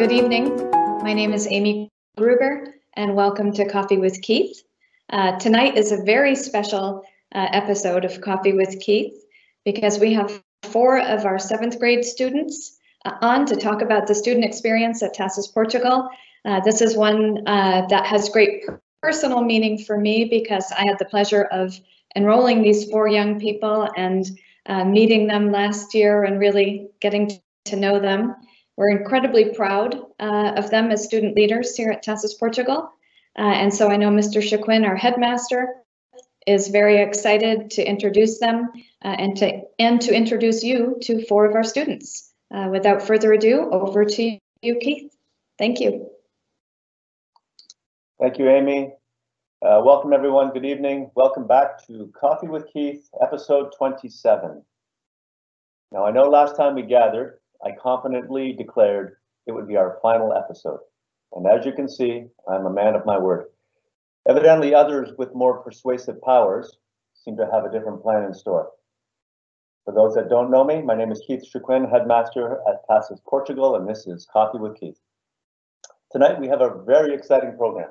Good evening. My name is Amy Gruber, and welcome to Coffee with Keith. Tonight is a very special episode of Coffee with Keith because we have 4 of our 7th grade students on to talk about the student experience at Tacis, Portugal. This is one that has great personal meaning for me because I had the pleasure of enrolling these 4 young people and meeting them last year and really getting to know them. We're incredibly proud of them as student leaders here at Tacis, Portugal. And so I know Mr. Shaquin, our headmaster, is very excited to introduce them and to introduce you to 4 of our students. Without further ado, over to you, Keith. Thank you. Thank you, Amy. Welcome, everyone. Good evening. Welcome back to Coffee with Keith, episode 27. Now, I know last time we gathered, I confidently declared it would be our final episode. And as you can see, I'm a man of my word. Evidently, others with more persuasive powers seem to have a different plan in store. For those that don't know me, my name is Keith Shaquin, headmaster at Tacis, Portugal, and this is Coffee with Keith. Tonight, we have a very exciting program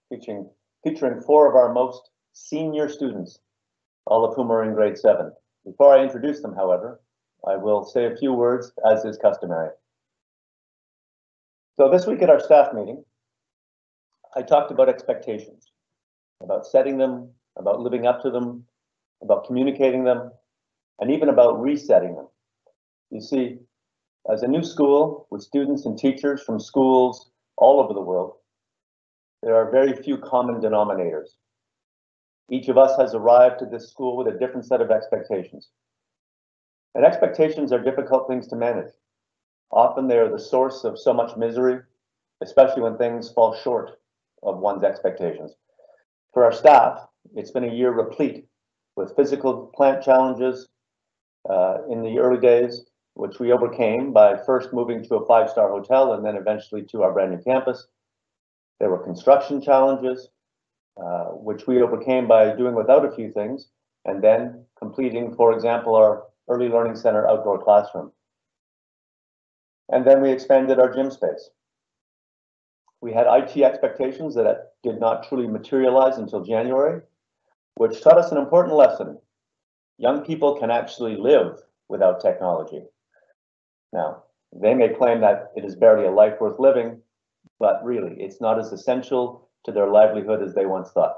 featuring 4 of our most senior students, all of whom are in grade 7. Before I introduce them, however, I will say a few words, as is customary. So this week at our staff meeting, I talked about expectations, about setting them, about living up to them, about communicating them, and even about resetting them. You see, as a new school with students and teachers from schools all over the world, there are very few common denominators. Each of us has arrived to this school with a different set of expectations. And expectations are difficult things to manage. Often they are the source of so much misery, especially when things fall short of one's expectations. For our staff, it's been a year replete with physical plant challenges in the early days, which we overcame by first moving to a 5-star hotel and then eventually to our brand new campus. There were construction challenges, which we overcame by doing without a few things and then completing, for example, our Early Learning Center outdoor classroom. And then we expanded our gym space. We had IT expectations that did not truly materialize until January, which taught us an important lesson. Young people can actually live without technology. Now, they may claim that it is barely a life worth living, but really, it's not as essential to their livelihood as they once thought.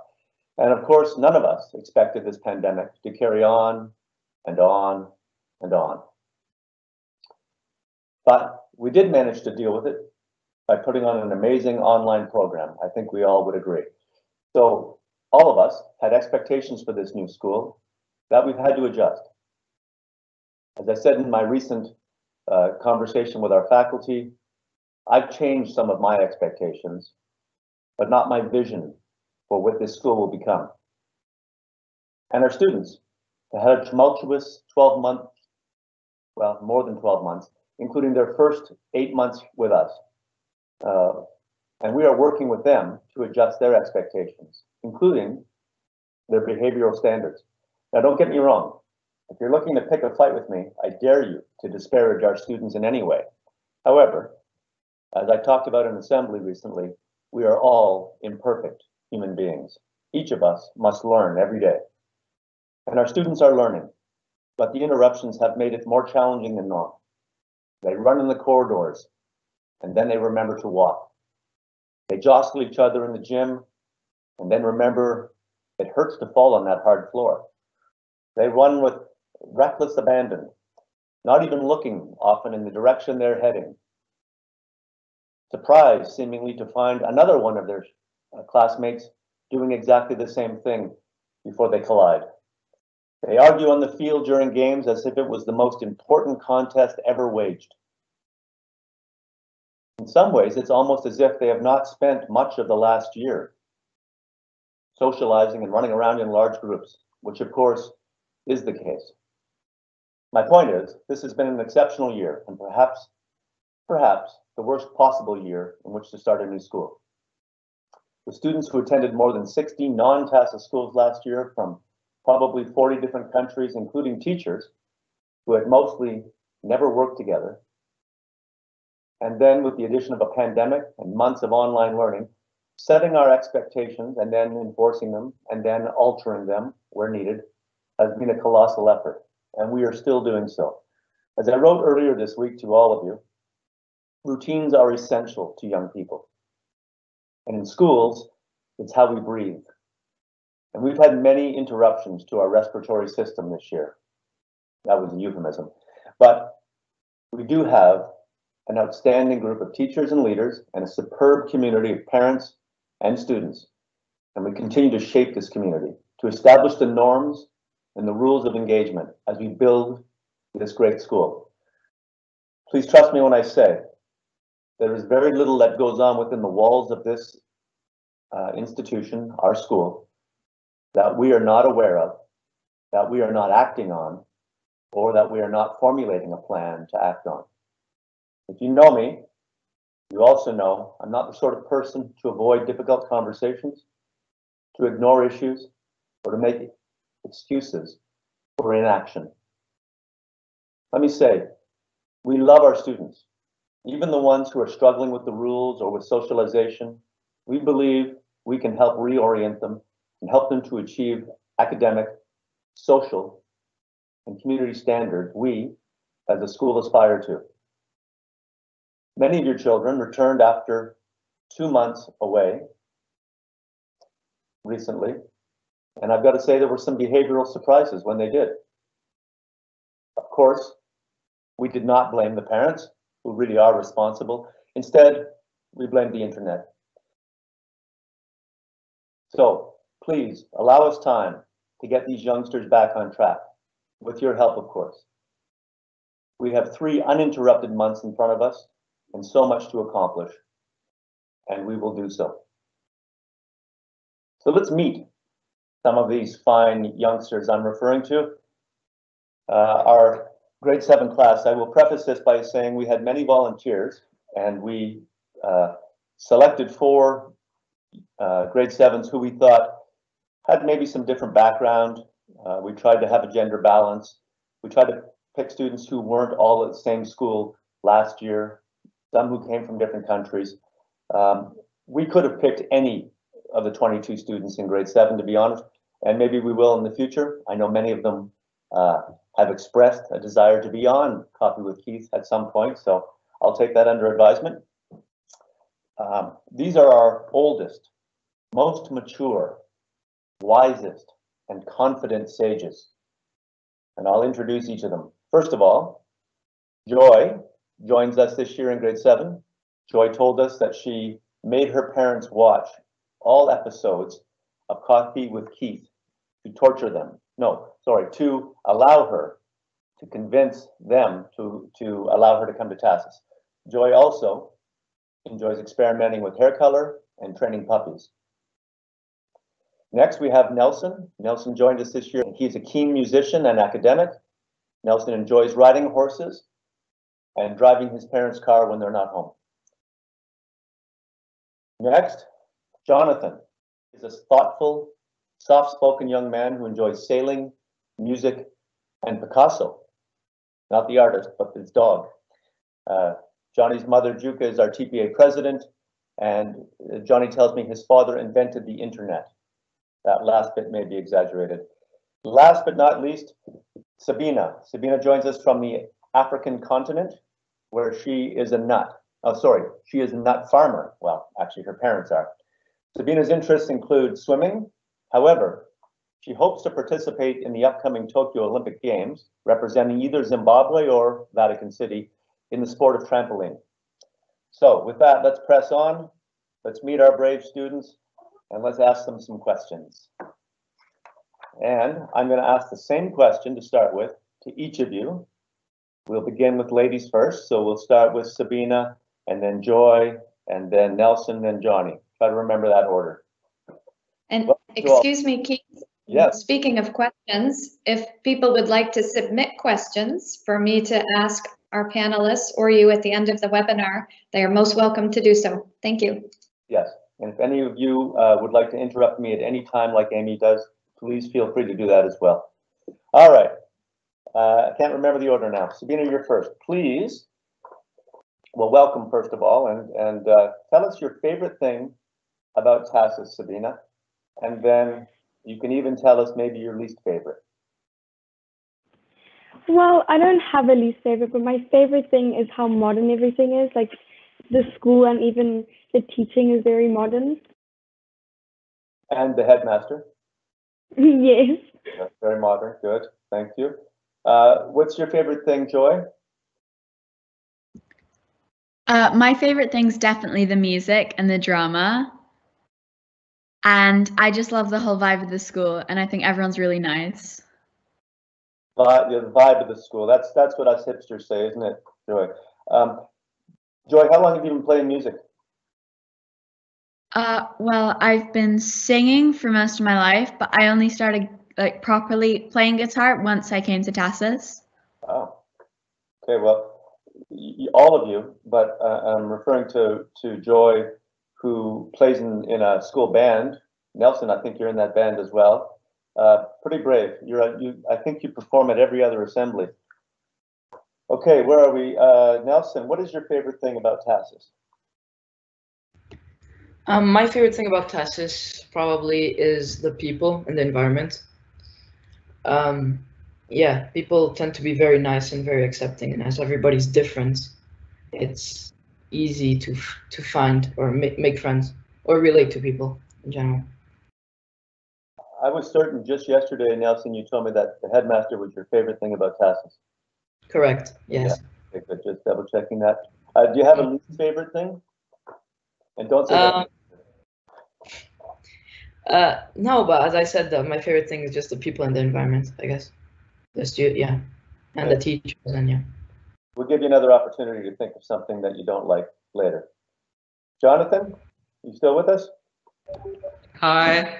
And of course, none of us expected this pandemic to carry on and on and on. But we did manage to deal with it by putting on an amazing online program. I think we all would agree. So all of us had expectations for this new school that we've had to adjust. As I said in my recent conversation with our faculty, I've changed some of my expectations, but not my vision for what this school will become. And our students have had a tumultuous 12 months, well, more than 12 months, including their first 8 months with us. And we are working with them to adjust their expectations, including their behavioral standards. Now, don't get me wrong. If you're looking to pick a fight with me, I dare you to disparage our students in any way. However, as I talked about in assembly recently, we are all imperfect human beings. Each of us must learn every day. And our students are learning, but the interruptions have made it more challenging than normal. They run in the corridors, and then they remember to walk. They jostle each other in the gym, and then remember it hurts to fall on that hard floor. They run with reckless abandon, not even looking often in the direction they're heading. Surprised, seemingly, to find another one of their classmates doing exactly the same thing before they collide. They argue on the field during games as if it was the most important contest ever waged. In some ways, it's almost as if they have not spent much of the last year socializing and running around in large groups, which of course is the case. My point is, this has been an exceptional year and perhaps the worst possible year in which to start a new school. The students who attended more than 60 non-Tacis schools last year from probably 40 different countries, including teachers who had mostly never worked together, and then with the addition of a pandemic and months of online learning, setting our expectations and then enforcing them and then altering them where needed has been a colossal effort, and we are still doing so. As I wrote earlier this week to all of you, routines are essential to young people. And in schools, it's how we breathe. And we've had many interruptions to our respiratory system this year. That was a euphemism. But we do have an outstanding group of teachers and leaders and a superb community of parents and students. And we continue to shape this community, to establish the norms and the rules of engagement as we build this great school. Please trust me when I say there is very little that goes on within the walls of this institution, our school, that we are not aware of, that we are not acting on, or that we are not formulating a plan to act on. If you know me, you also know I'm not the sort of person to avoid difficult conversations, to ignore issues, or to make excuses for inaction. Let me say, we love our students, even the ones who are struggling with the rules or with socialization. We believe we can help reorient them and help them to achieve academic, social, and community standards we, as a school, aspire to. Many of your children returned after 2 months away recently, and I've got to say there were some behavioral surprises when they did. Of course, we did not blame the parents, who really are responsible. Instead, we blamed the internet. So please allow us time to get these youngsters back on track, with your help, of course. We have 3 uninterrupted months in front of us and so much to accomplish, and we will do so. So let's meet some of these fine youngsters I'm referring to. Our grade 7 class, I will preface this by saying we had many volunteers, and we selected 4 grade 7s who we thought had maybe some different background. We tried to have a gender balance. We tried to pick students who weren't all at the same school last year, some who came from different countries. We could have picked any of the 22 students in grade 7, to be honest, and maybe we will in the future. I know many of them have expressed a desire to be on Coffee with Keith at some point, so I'll take that under advisement. These are our oldest, most mature, wisest, and confident sages, and I'll introduce each of them. First of all, Joy joins us this year in grade 7. Joy told us that she made her parents watch all episodes of Coffee with Keith to torture them. To allow her, to convince them to allow her to come to Tacis. Joy also enjoys experimenting with hair color and training puppies. Next, we have Nelson. Nelson joined us this year. He's a keen musician and academic. Nelson enjoys riding horses and driving his parents' car when they're not home. Next, Jonathan is a thoughtful, soft-spoken young man who enjoys sailing, music, and Picasso. Not the artist, but his dog. Johnny's mother, Juka, is our TPA president, and Johnny tells me his father invented the internet. That last bit may be exaggerated. Last but not least, Sabina. Sabina joins us from the African continent, where she is a nut. She is a nut farmer. Well, actually, her parents are. Sabina's interests include swimming. However, she hopes to participate in the upcoming Tokyo Olympic Games, representing either Zimbabwe or Vatican City in the sport of trampoline. So with that, let's press on. Let's meet our brave students and let's ask them some questions. And I'm going to ask the same question to start with to each of you. We'll begin with ladies first. So we'll start with Sabina, and then Joy, and then Nelson, then Johnny. Try to remember that order. And excuse me, Keith. Yes. Speaking of questions, if people would like to submit questions for me to ask our panelists or you at the end of the webinar, they are most welcome to do so. Thank you. Yes. And if any of you would like to interrupt me at any time like Amy does, please feel free to do that as well. All right. I can't remember the order now. Sabina, you're first. Please Well, welcome first of all, and tell us your favorite thing about Tacis, Sabina, and then you can even tell us maybe your least favorite. Well, I don't have a least favorite, but my favorite thing is how modern everything is. Like the school and even the teaching is very modern. And the headmaster? Yes. That's very modern. Good. Thank you. What's your favorite thing, Joy? My favorite thing's definitely the music and the drama. And I just love the whole vibe of the school, and I think everyone's really nice. The vibe of the school. That's what us hipsters say, isn't it, Joy? Joy, how long have you been playing music? Well, I've been singing for most of my life, but I only started like properly playing guitar once I came to Tacis. Oh, okay. Well, all of you, but I'm referring to Joy, who plays in a school band. Nelson, I think you're in that band as well. Pretty brave. I think you perform at every other assembly. Okay, where are we? Nelson, what is your favorite thing about Tacis? My favorite thing about Tacis probably is the people and the environment. Yeah, people tend to be very nice and very accepting, and as everybody's different, it's easy to find or make friends or relate to people in general. I was certain just yesterday, Nelson, you told me that the headmaster was your favorite thing about Tacis. Correct. Yes. Yeah. Okay, good. Just double checking that. Do you have a least favorite thing? And don't say that. No, but as I said, my favorite thing is just the people and the environment, I guess. Yeah, and the teachers, and yeah. We'll give you another opportunity to think of something that you don't like later. Jonathan, you still with us? Hi.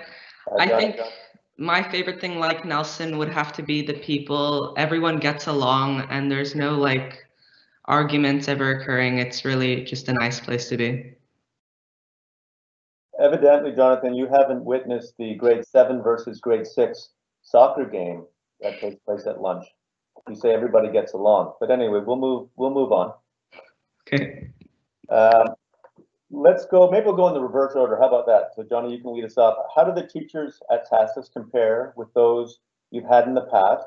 I think Jonathan. my favorite thing, like Nelson, would have to be the people. Everyone gets along and there's no like arguments ever occurring. It's really just a nice place to be. Evidently, Jonathan, you haven't witnessed the grade 7 versus grade 6 soccer game that takes place at lunch. You say everybody gets along, but anyway, we'll move on. Okay. Let's go. Maybe we'll go in the reverse order. How about that? So, Johnny, you can lead us off. How do the teachers at Tacis compare with those you've had in the past?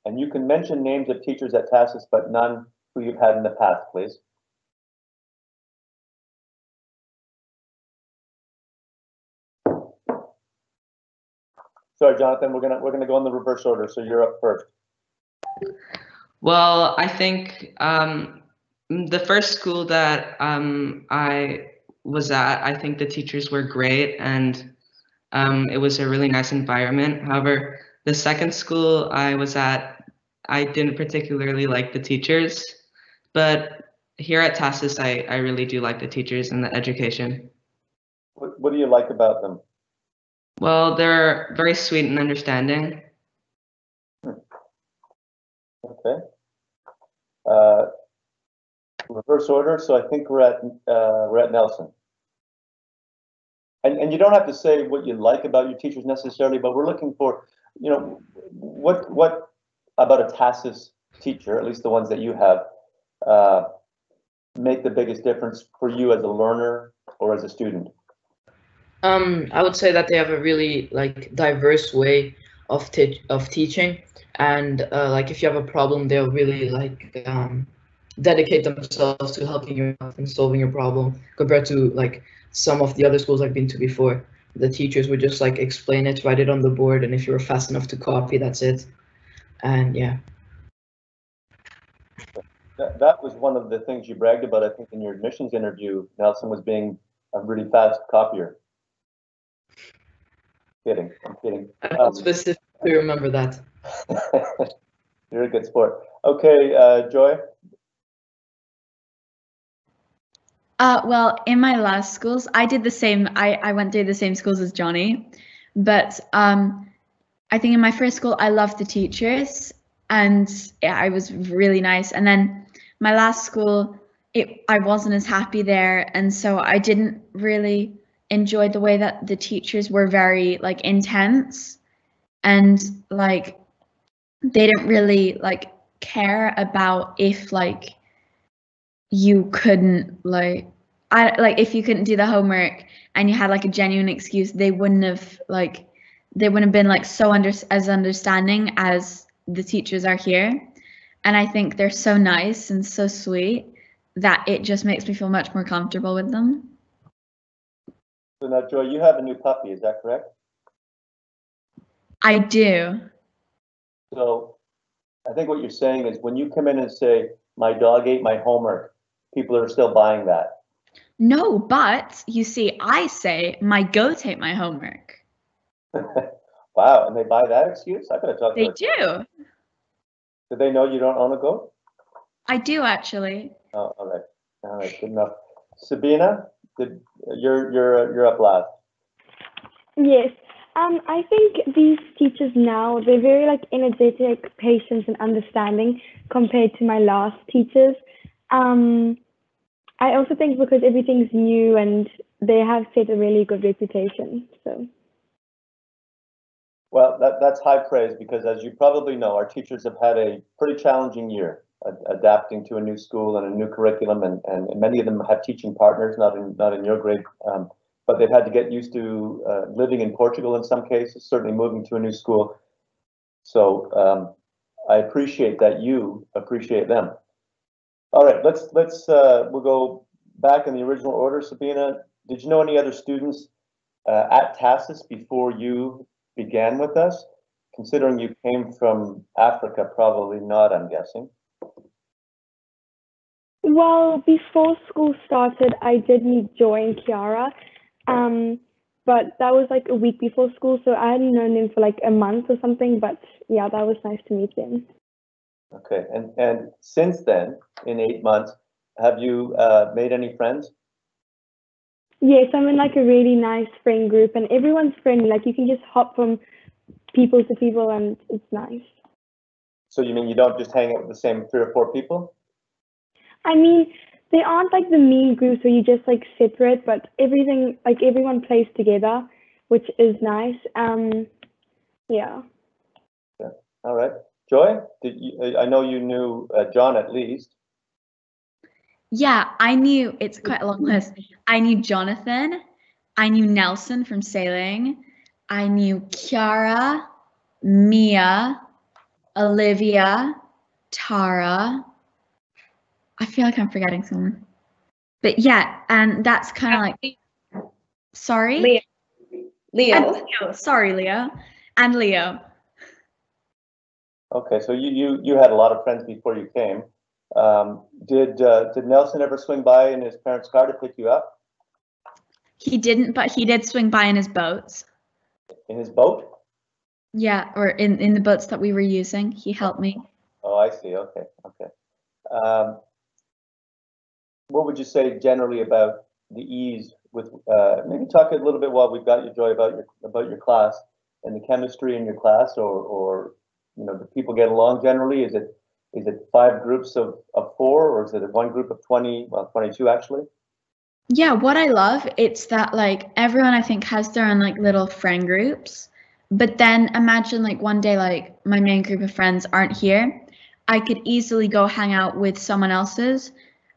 And you can mention names of teachers at Tacis, but none who you've had in the past, please. Sorry, Jonathan. We're gonna go in the reverse order. So you're up first. Well, I think the first school that I was at, I think the teachers were great and it was a really nice environment. However, the second school I was at, I didn't particularly like the teachers, but here at Tacis, I really do like the teachers and the education. What do you like about them? Well, they're very sweet and understanding. Okay. Reverse order. So I think we're at Nelson. And you don't have to say what you like about your teachers necessarily, but we're looking for, you know, what about a Tacis teacher, at least the ones that you have, make the biggest difference for you as a learner or as a student? I would say that they have a really like diverse way of teaching, and like if you have a problem, they'll really like dedicate themselves to helping you out and solving your problem. Compared to like some of the other schools I've been to before, the teachers would just like explain it, write it on the board, and if you were fast enough to copy, that's it. And yeah. That was one of the things you bragged about, I think, in your admissions interview. Nelson was being a really fast copier. I'm kidding. I don't specifically remember that. You're a good sport. Okay, Joy. Well, in my last schools, I did the same. I went through the same schools as Johnny, but I think in my first school, I loved the teachers, and yeah, I was really nice. And then my last school, I wasn't as happy there, and so I didn't really enjoy the way that the teachers were very like intense, and like they didn't really like care about if like you couldn't like if you couldn't do the homework and you had like a genuine excuse, they wouldn't have been like so as understanding as the teachers are here. And I think they're so nice and so sweet that it just makes me feel much more comfortable with them. So now, Joy, you have a new puppy, is that correct? I do. So I think what you're saying is when you come in and say, my dog ate my homework, people are still buying that. No, but you see, I say my goat ate my homework. Wow, and they buy that excuse? I gotta talk to They her. do. Do they know you don't own a goat? I do actually. Oh, all right, good enough. Sabina, you're up last. Yes. I think these teachers now, they're very like energetic, patient and understanding compared to my last teachers. I also think because everything's new and they have set a really good reputation. So. Well, that's high praise because as you probably know, our teachers have had a pretty challenging year adapting to a new school and a new curriculum, and many of them have teaching partners, not in your grade, but they've had to get used to living in Portugal in some cases, certainly moving to a new school. So I appreciate that you appreciate them. All right, we'll go back in the original order. Sabina, did you know any other students at Tacis before you began with us? Considering you came from Africa, probably not, I'm guessing. Well, before school started, I did meet Joy and Kiara, but that was like a week before school, so I hadn't known them for like a month or something, but yeah, that was nice to meet them. Okay, and since then, in 8 months, have you made any friends? Yes, I'm in like a really nice friend group, and everyone's friendly. Like you can just hop from people to people, and it's nice. So you mean you don't just hang out with the same 3 or 4 people? I mean, they aren't like the mean groups where you just like separate, but everything, like everyone plays together, which is nice. Yeah. Yeah. All right. Joy, I know you knew John at least. Yeah, it's quite a long list. I knew Jonathan, I knew Nelson from sailing, I knew Kiara, Mia, Olivia, Tara. I feel like I'm forgetting someone. But yeah, and that's kind of like, sorry? Leo. Sorry, Leo. And Leo. Okay, so you had a lot of friends before you came. Did Nelson ever swing by in his parents' car to pick you up? He didn't, but he did swing by in his boats. In his boat? Yeah, or in the boats that we were using. He helped me. Oh, I see. Okay. What would you say generally about the ease with? Maybe talk a little bit while we've got you, Joy, about your class and the chemistry in your class, or do people get along generally? Is it 5 groups of 4, or is it one group of 20? Well, 22 actually. Yeah, what I love, it's that like everyone I think has their own like little friend groups. But then imagine like one day like my main group of friends aren't here. I could easily go hang out with someone else's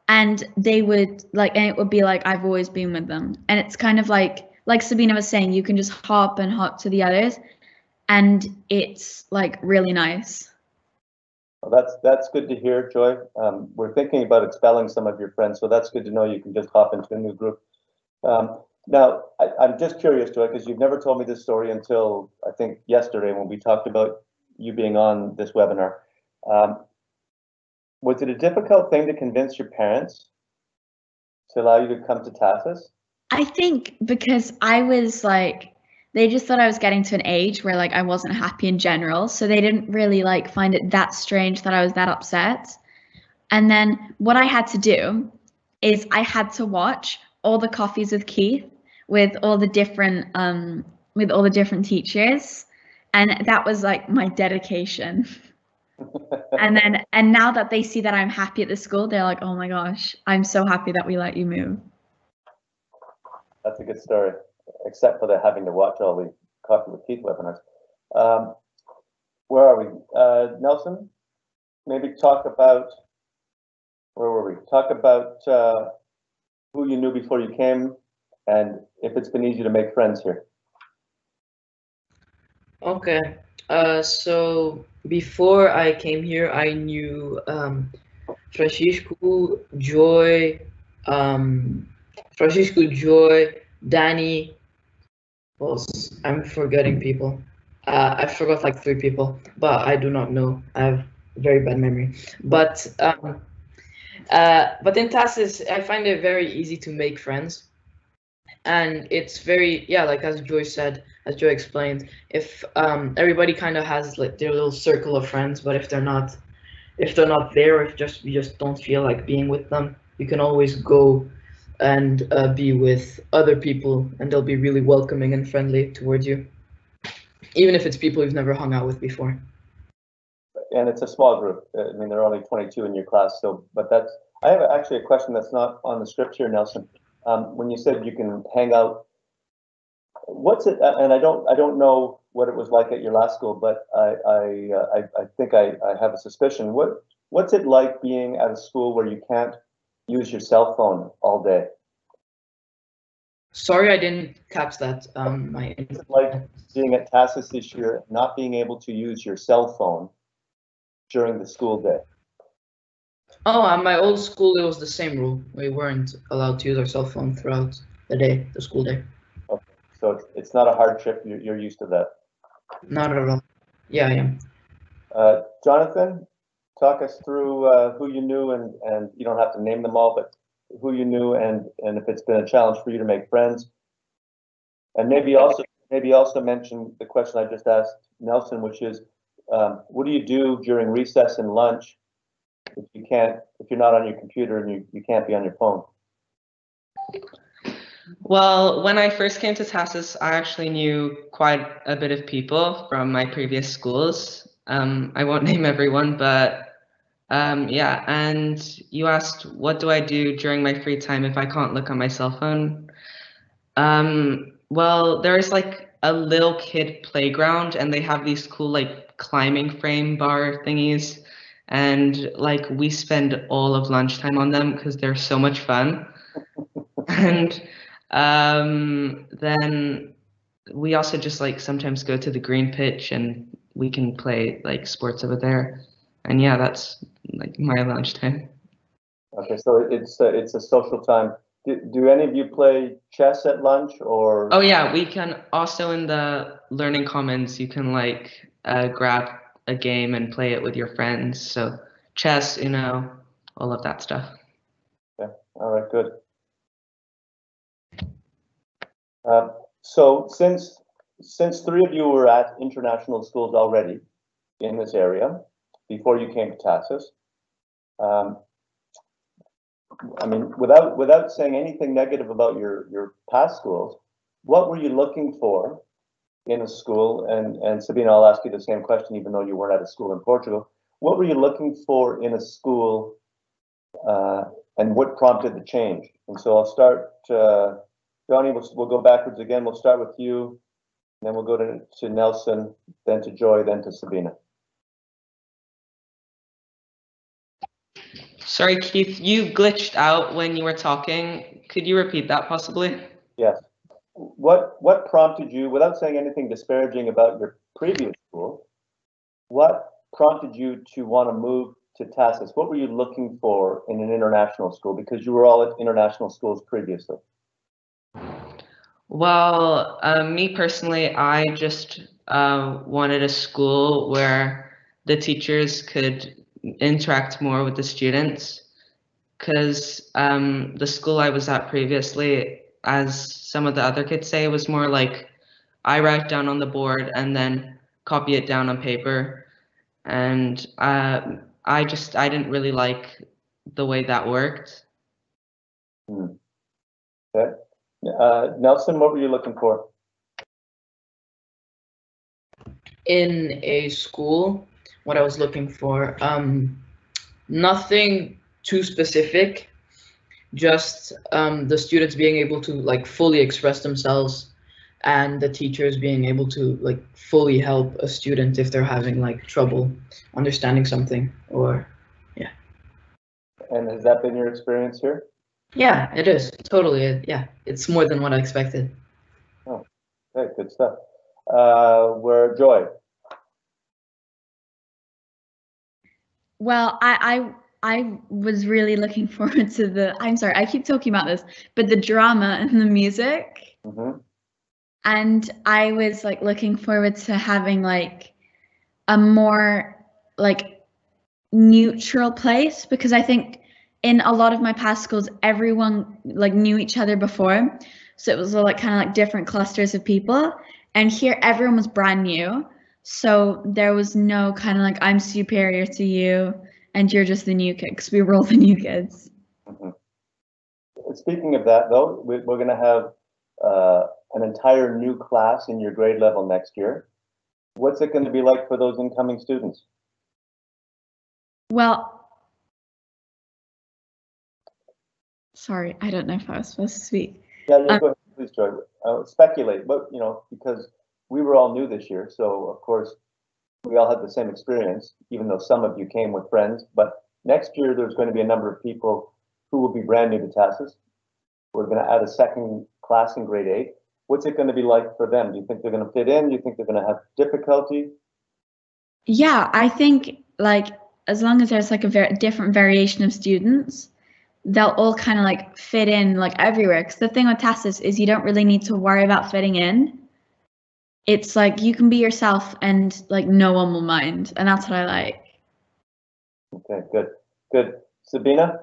and they would like, and it would be like I've always been with them. And it's kind of like Sabina was saying, you can just hop to the others and it's like really nice. Well, that's good to hear, Joy. We're thinking about expelling some of your friends, so that's good to know you can just hop into a new group. Now, I'm just curious, Joy, because you've never told me this story until I think yesterday when we talked about you being on this webinar. Was it a difficult thing to convince your parents to allow you to come to Tacis? I think because I was like, they just thought I was getting to an age where like I wasn't happy in general. So they didn't really like find it that strange that I was that upset. And then what I had to do is I had to watch all the coffees with Keith with all the different teachers. And that was like my dedication. and now that they see that I'm happy at the school, they're like, oh my gosh, I'm so happy that we let you move. That's a good story, except for the having to watch all the Coffee with Keith webinars. Where are we? Nelson, maybe talk about where were we? Talk about who you knew before you came, and if it's been easy to make friends here. Okay. So before I came here, I knew Francisco, Joy, Danny. Well, I'm forgetting people. I forgot like 3 people, but I do not know. I have very bad memory. But in Tacis, I find it very easy to make friends, and it's very, yeah, like as Joy said, as Joy explained, if everybody kind of has like their little circle of friends, but if they're not there, if you just don't feel like being with them, you can always go and be with other people, and they'll be really welcoming and friendly towards you, even if it's people you've never hung out with before. And it's a small group. I mean, there are only 22 in your class, so, but that's, I have actually a question that's not on the script here, Nelson. When you said you can hang out, what's it, and I don't know what it was like at your last school, but I think I have a suspicion. What's it like being at a school where you can't use your cell phone all day? Sorry, I didn't catch that. What's it like being at Tacis this year, not being able to use your cell phone during the school day? Oh, at my old school, it was the same rule. We weren't allowed to use our cell phone throughout the day, the school day. Okay, so it's not a hardship. You're used to that. Not at all. Yeah, I am. Jonathan, talk us through who you knew, and you don't have to name them all, but who you knew, and if it's been a challenge for you to make friends, and maybe also mention the question I just asked Nelson, which is, what do you do during recess and lunch if you're not on your computer and you can't be on your phone? Well, when I first came to Tacis, I actually knew quite a bit of people from my previous schools. I won't name everyone, but yeah. And you asked, what do I do during my free time if I can't look on my cell phone? Well, there's like a little kid playground, and they have these cool like climbing frame bar thingies. And like we spend all of lunchtime on them because they're so much fun. And then we also just like sometimes go to the green pitch and we can play like sports over there. And yeah, that's like my lunchtime. Okay, so it's a social time. Do any of you play chess at lunch, or? Oh yeah, we can also in the learning commons, you can like grab a game and play it with your friends. So chess, all of that stuff. Okay, all right, good. So since 3 of you were at international schools already in this area before you came to Tacis, I mean, without saying anything negative about your past schools, what were you looking for in a school? And Sabina, I'll ask you the same question, even though you weren't at a school in Portugal. What were you looking for in a school, and what prompted the change? And so I'll start, Johnny, we'll go backwards again. We'll start with you, then we'll go to Nelson, then to Joy, then to Sabina. Sorry, Keith, you glitched out when you were talking. Could you repeat that possibly? Yes. What prompted you, without saying anything disparaging about your previous school, what prompted you to want to move to Tacis? What were you looking for in an international school? Because you were all at international schools previously. Well, me personally, I just wanted a school where the teachers could interact more with the students, because the school I was at previously, as some of the other kids say, was more like I write down on the board and then copy it down on paper, and I didn't really like the way that worked. Okay. Nelson, what were you looking for? In a school, what I was looking for, nothing too specific, just the students being able to like fully express themselves, and the teachers being able to like fully help a student if they're having like trouble understanding something, or yeah. And has that been your experience here? Yeah, it is totally. Yeah, it's more than what I expected. Oh, okay, good stuff. Where Joy? Well, I was really looking forward to the. I'm sorry, I keep talking about this, but the drama and the music. Mm-hmm. And I was like looking forward to having like a more like neutral place, because I think in a lot of my past schools everyone like knew each other before, so it was like kind of like different clusters of people, and here everyone was brand new, so there was no kind of like I'm superior to you and you're just the new kid, because we were all the new kids. Mm-hmm. Speaking of that, though, we're going to have an entire new class in your grade level next year. What's it going to be like for those incoming students? Well, sorry, I don't know if I was supposed to speak. Yeah, go ahead, please, Joy. Speculate, but because we were all new this year, so of course we all had the same experience, even though some of you came with friends. But next year there's going to be a number of people who will be brand new to Tacis. We're going to add a second class in grade 8. What's it going to be like for them? Do you think they're going to fit in? Do you think they're going to have difficulty? Yeah, I think like as long as there's like a very different variation of students, they'll all kind of like fit in like everywhere. Because the thing with Tacis is you don't really need to worry about fitting in. It's like you can be yourself and like no one will mind, and that's what I like. Okay, good. Sabina,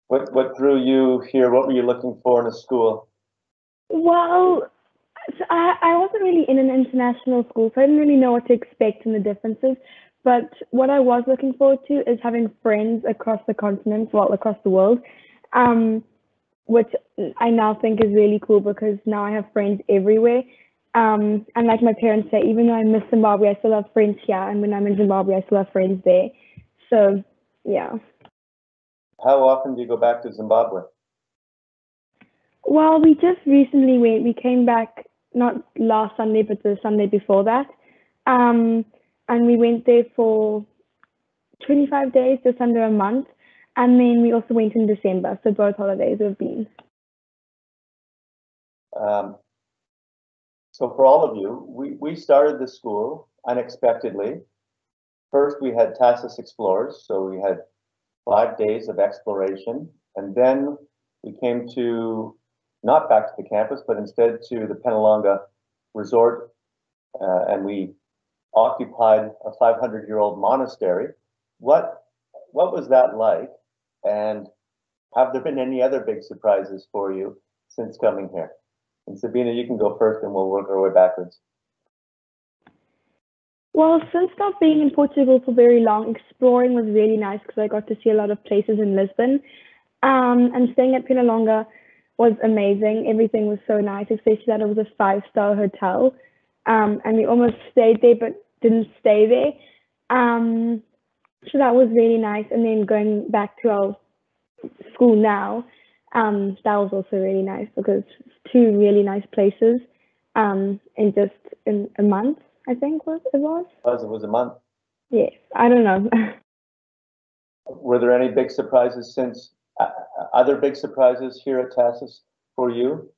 what drew you here? What were you looking for in a school? Well, so I wasn't really in an international school, so I didn't really know what to expect and the differences. But what I was looking forward to is having friends across the continent, well, across the world, which I now think is really cool because now I have friends everywhere. And like my parents say, even though I miss Zimbabwe, I still have friends here. And when I'm in Zimbabwe, I still have friends there. So, yeah. How often do you go back to Zimbabwe? Well, we just recently went. We came back not last Sunday, but the Sunday before that. And we went there for 25 days, just under a month. And then we also went in December. So both holidays have been. So for all of you, we started the school unexpectedly. First, we had Tacis Explorers, so we had 5 days of exploration, and then we came to, not back to the campus, but instead to the Penelonga Resort, and we occupied a 500-year-old monastery. What was that like? And have there been any other big surprises for you since coming here? And Sabina, you can go first and we'll work our way backwards. Well, since not being in Portugal for very long, exploring was really nice because I got to see a lot of places in Lisbon. And staying at Penelonga was amazing. Everything was so nice, especially that it was a 5-star hotel. And we almost stayed there, but didn't stay there. So that was really nice. And then going back to our school now, that was also really nice because it's 2 really nice places in a month, I think it was. It was a month. Yes, I don't know. Were there any big surprises other big surprises here at Tacis for you?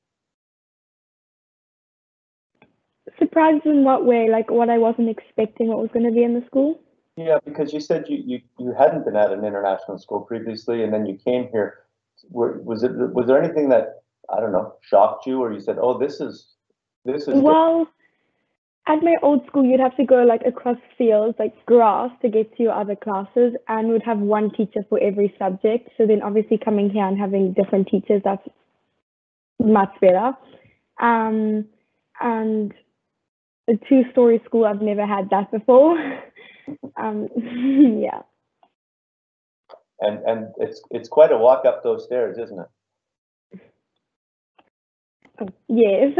Surprises in what way? Like what I wasn't expecting what was going to be in the school? Yeah, because you said you hadn't been at an international school previously, and then you came here. Was there anything that, I don't know, shocked you, or you said, "Oh, this is"? Well, at my old school, you'd have to go like across fields, like grass, to get to your other classes, and we'd have one teacher for every subject. So then, obviously, coming here and having different teachers, that's much better. And a 2-story school, I've never had that before. Yeah. And it's quite a walk up those stairs, isn't it? Yes.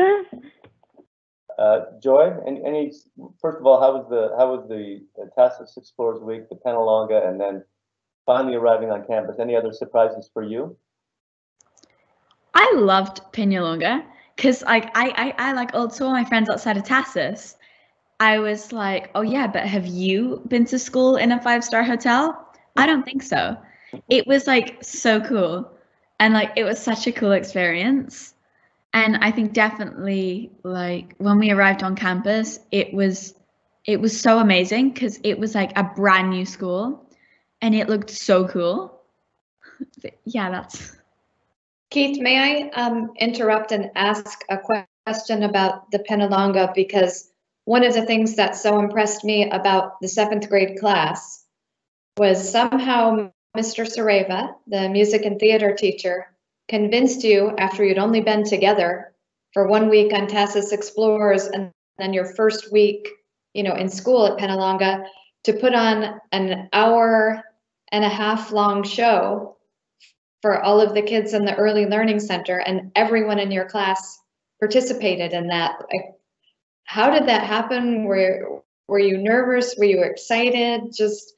Joy, any first of all, how was the Tacis Explorers Week, the Penelonga, and then finally arriving on campus? Any other surprises for you? I loved Penelonga because I like all my friends outside of Tacis, I was like, oh yeah, but have you been to school in a 5-star hotel? I don't think so. It was like so cool. And like it was such a cool experience. And I think definitely like when we arrived on campus, it was so amazing because it was like a brand new school and it looked so cool. Yeah, that's. Keith, may I interrupt and ask a question about the Penalonga? Because one of the things that so impressed me about the 7th grade class was somehow Mr. Sareva, the music and theater teacher, convinced you after you'd only been together for 1 week on Tacis Explorers and then your first week, in school at Penalonga, to put on an hour-and-a-half long show for all of the kids in the Early Learning Center, and everyone in your class participated in that. How did that happen? Were you nervous? Were you excited? Just,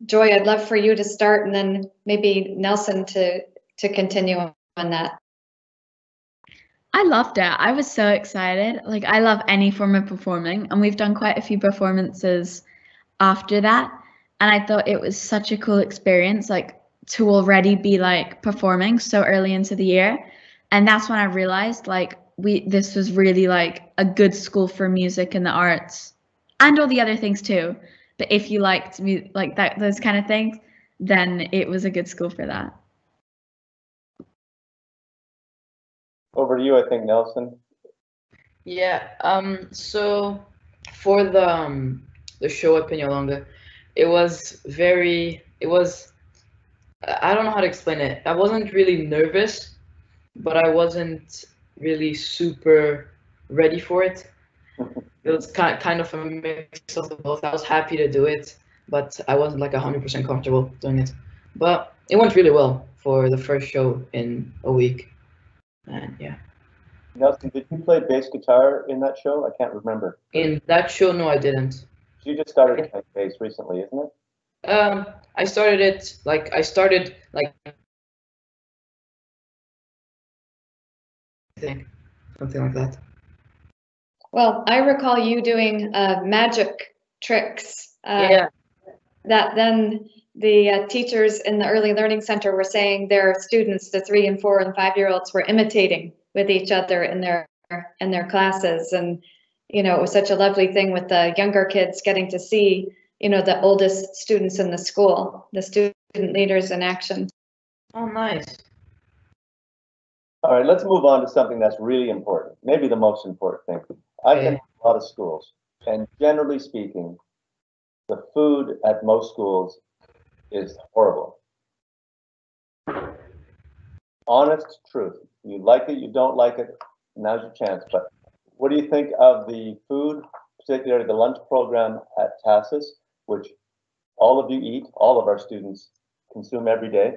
Joy, I'd love for you to start, and then maybe Nelson to continue on that. I loved it. I was so excited. Like I love any form of performing, and we've done quite a few performances after that. And I thought it was such a cool experience, like to already be like performing so early into the year. And that's when I realized like this was really like a good school for music and the arts and all the other things too. But if you liked like that, those kind of things, then it was a good school for that. Over to you, I think, Nelson. Yeah. So for the show at Peñalonga, it was I don't know how to explain it. I wasn't really nervous, but I wasn't really super ready for it. It was kind of a mix of both. I was happy to do it, but I wasn't like 100% comfortable doing it. But it went really well for the first show in a week. And yeah. Nelson, did you play bass guitar in that show? I can't remember. In that show, no, I didn't. You just started playing bass recently, isn't it? I started I think something like that. Well, I recall you doing magic tricks. Yeah. That then the teachers in the Early Learning Center were saying their students, the 3 and 4 and 5-year-olds, were imitating with each other in their classes, and it was such a lovely thing with the younger kids getting to see the oldest students in the school, the student leaders in action. Oh, nice. All right, let's move on to something that's really important, maybe the most important thing. I've been to a lot of schools, and generally speaking, the food at most schools is horrible. Honest truth. You like it, you don't like it, now's your chance. But what do you think of the food, particularly the lunch program at Tacis, which all of you eat, all of our students consume every day?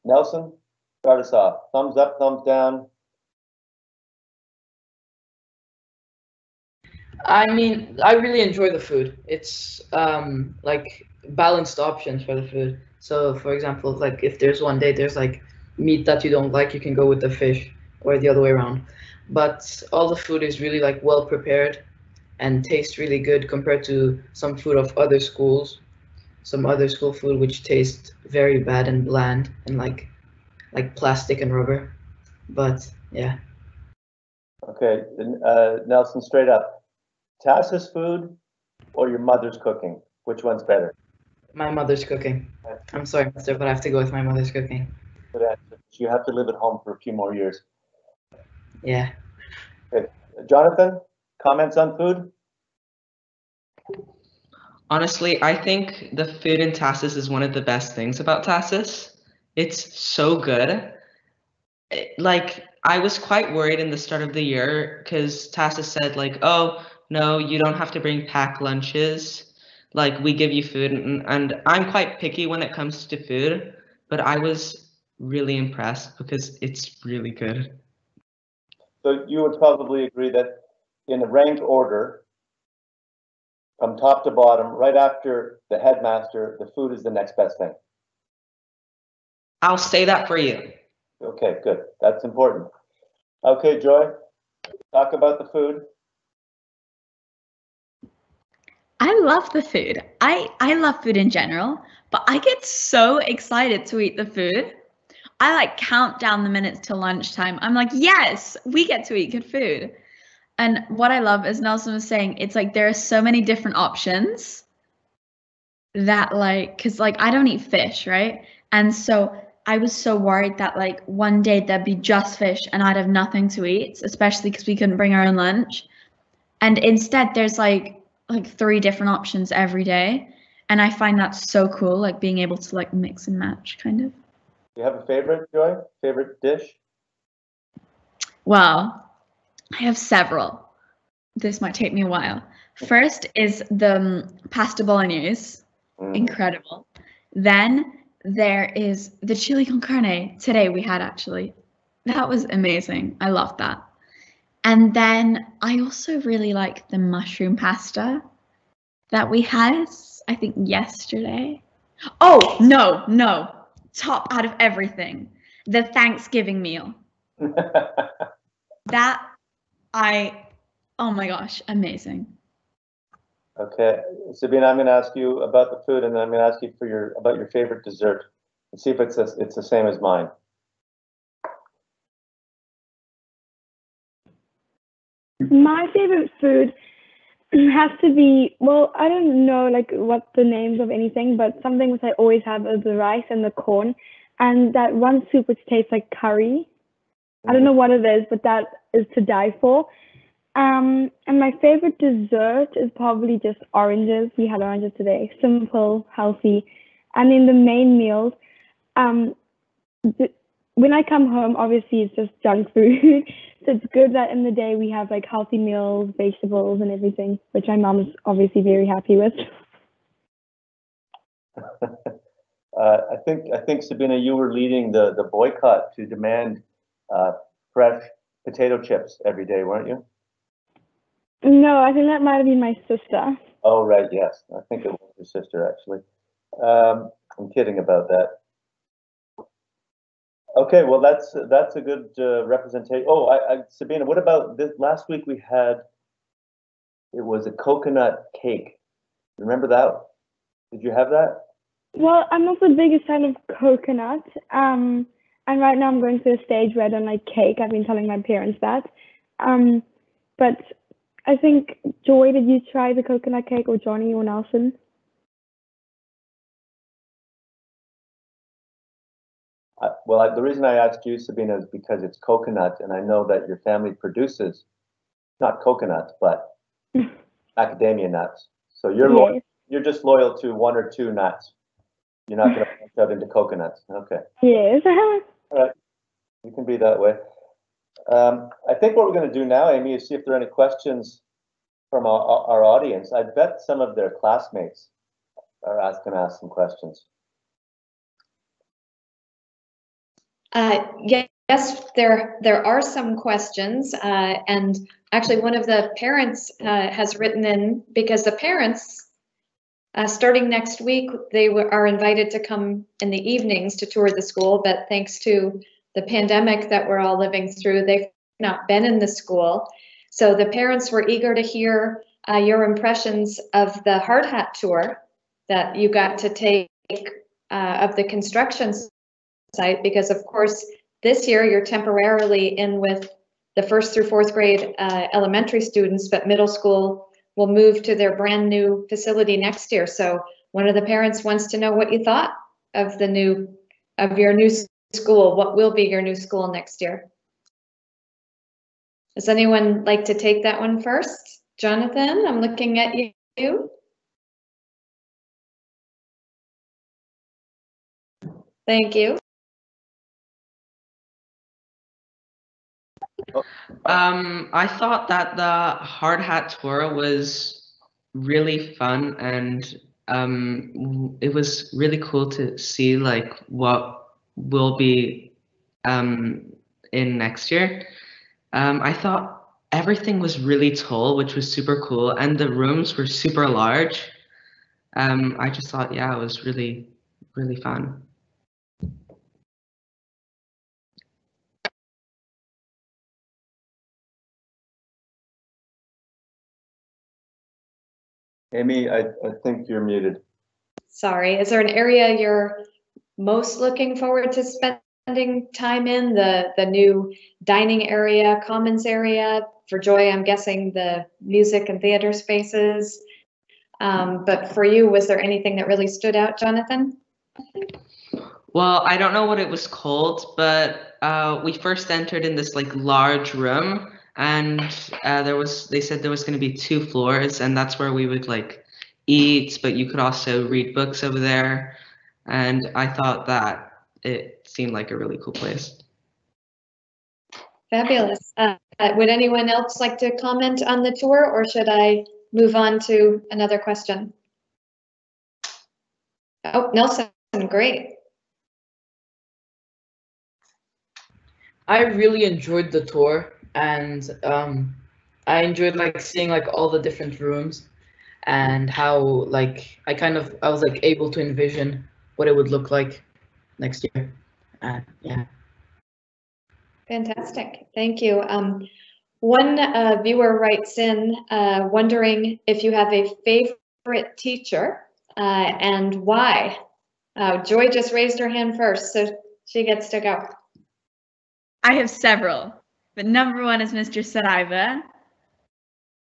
Nelson, start us off. Thumbs up, thumbs down. I mean, I really enjoy the food. It's like balanced options for the food. So, for example, like if there's one day there's like meat that you don't like, you can go with the fish, or the other way around. But all the food is really like well prepared and tastes really good compared to some food of other schools, some other school food which tastes very bad and bland and like plastic and rubber. But yeah. Okay, Nelson, straight up. Tacis food or your mother's cooking? Which one's better? My mother's cooking. I'm sorry, mister, but I have to go with my mother's cooking. Good answer. You have to live at home for a few more years. Yeah. Okay. Jonathan, comments on food? Honestly, I think the food in Tacis is one of the best things about Tacis. It's so good. Like, I was quite worried in the start of the year because Tacis said like, oh, no, you don't have to bring packed lunches. Like, we give you food, and I'm quite picky when it comes to food, but I was really impressed because it's really good. So you would probably agree that in a ranked order, from top to bottom, right after the headmaster, the food is the next best thing. I'll say that for you. Okay, good. That's important. Okay, Joy, talk about the food. I love the food. I love food in general, but I get so excited to eat the food. I like count down the minutes till lunchtime. I'm like, yes, we get to eat good food. And what I love, as Nelson was saying, it's like there are so many different options that like, cause like I don't eat fish, right? And so I was so worried that like one day there'd be just fish and I'd have nothing to eat, especially because we couldn't bring our own lunch. And instead there's like 3 different options every day. And I find that so cool, like being able to like mix and match kind of. Do you have a favorite, Joy? Favorite dish? Well, I have several. This might take me a while. First is the pasta bolognese. Incredible. Then there is the chili con carne. Today we had actually. That was amazing. I loved that. And then I also really like the mushroom pasta that we had, I think, yesterday. Oh, no. Top out of everything. The Thanksgiving meal. That oh my gosh, amazing. Okay, Sabina, I'm going to ask you about the food, and then I'm going to ask you about your favorite dessert, and see if it's the same as mine. My favorite food has to be, well, I don't know like what the names of anything, but something which I always have is the rice and the corn, and that one soup which tastes like curry. I don't know what it is, but that is to die for. And my favorite dessert is probably just oranges. We had oranges today. Simple, healthy. And in the main meals, when I come home, obviously it's just junk food. So it's good that in the day we have like healthy meals, vegetables and everything, which my mom is obviously very happy with. I think Sabina, you were leading the boycott to demand fresh potato chips every day, weren't you? No, I think that might have been my sister. Oh, right, yes. I think it was your sister, actually. I'm kidding about that. Okay, well, that's a good representation. Oh, Sabina, what about this? Last week we had, it was a coconut cake. Remember that? Did you have that? Well, I'm not the biggest fan of coconut. And right now I'm going through a stage where I don't like cake. I've been telling my parents that. But I think, Joy, did you try the coconut cake, or Johnny or Nelson? Well, the reason I asked you, Sabina, is because it's coconut, and I know that your family produces not coconut, but macadamia nuts. So you're you're just loyal to 1 or 2 nuts. You're not going to branch out into coconuts. Okay. Yes. All right. You can be that way. I think what we're going to do now, Amy, is see if there are any questions from our audience. I bet some of their classmates are going to ask some questions. Yes, there are some questions, and actually one of the parents has written in, because the parents, starting next week, they are invited to come in the evenings to tour the school, but thanks to the pandemic that we're all living through, they've not been in the school. So the parents were eager to hear your impressions of the hard hat tour that you got to take of the construction site, because of course this year you're temporarily in with the 1st through 4th grade elementary students, but middle school will move to their brand new facility next year. So one of the parents wants to know what you thought of your new school. What will be your new school next year? Does anyone like to take that one first? Jonathan, I'm looking at you. Thank you. I thought that the hard hat tour was really fun, and it was really cool to see like what will be in next year. I thought everything was really tall, which was super cool, and the rooms were super large. I just thought, yeah, it was really, really fun. Amy, I think you're muted. Sorry, is there an area you're most looking forward to spending time in? The new dining area, commons area? For Joy, I'm guessing the music and theater spaces. But for you, was there anything that really stood out, Jonathan? Well, I don't know what it was called, but we first entered in this like large room, and they said there was going to be 2 floors, and that's where we would like eat, but you could also read books over there. And I thought that it seemed like a really cool place. Fabulous. Would anyone else like to comment on the tour, or should I move on to another question? Oh, Nelson, great. I really enjoyed the tour, and I enjoyed like seeing like all the different rooms and how like I was like able to envision what it would look like next year. Yeah. Fantastic. Thank you. One viewer writes in wondering if you have a favorite teacher and why. Joy just raised her hand first, so she gets to go. I have several, but number one is Mr. Saraiva,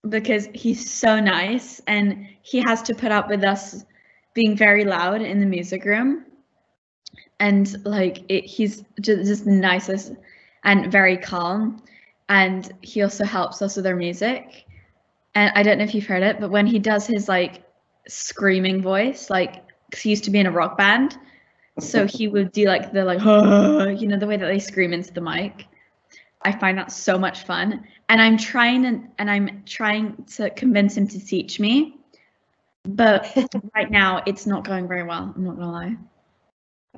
because he's so nice and he has to put up with us being very loud in the music room. And like he's just the nicest and very calm. And he also helps us with our music. And I don't know if you've heard it, but when he does his like screaming voice, like, 'cause he used to be in a rock band, so he would do like the like, you know, the way that they scream into the mic. I find that so much fun, and I'm trying to convince him to teach me, but right now it's not going very well. I'm not gonna lie.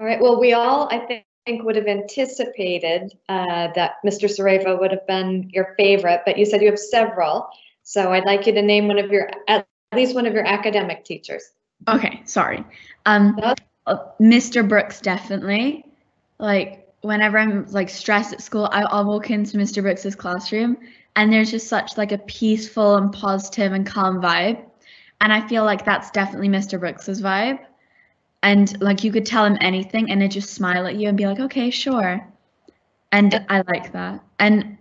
All right. Well, we all, I think, would have anticipated that Mr. Saraiva would have been your favorite, but you said you have several. So I'd like you to name at least one of your academic teachers. Okay, sorry. Mr. Brooks, definitely. Like whenever I'm like stressed at school, I'll walk into Mr. Brooks's classroom, and there's just such like a peaceful and positive and calm vibe. And I feel like that's definitely Mr. Brooks's vibe. And like you could tell him anything and he'd just smile at you and be like, okay, sure. And I like that. And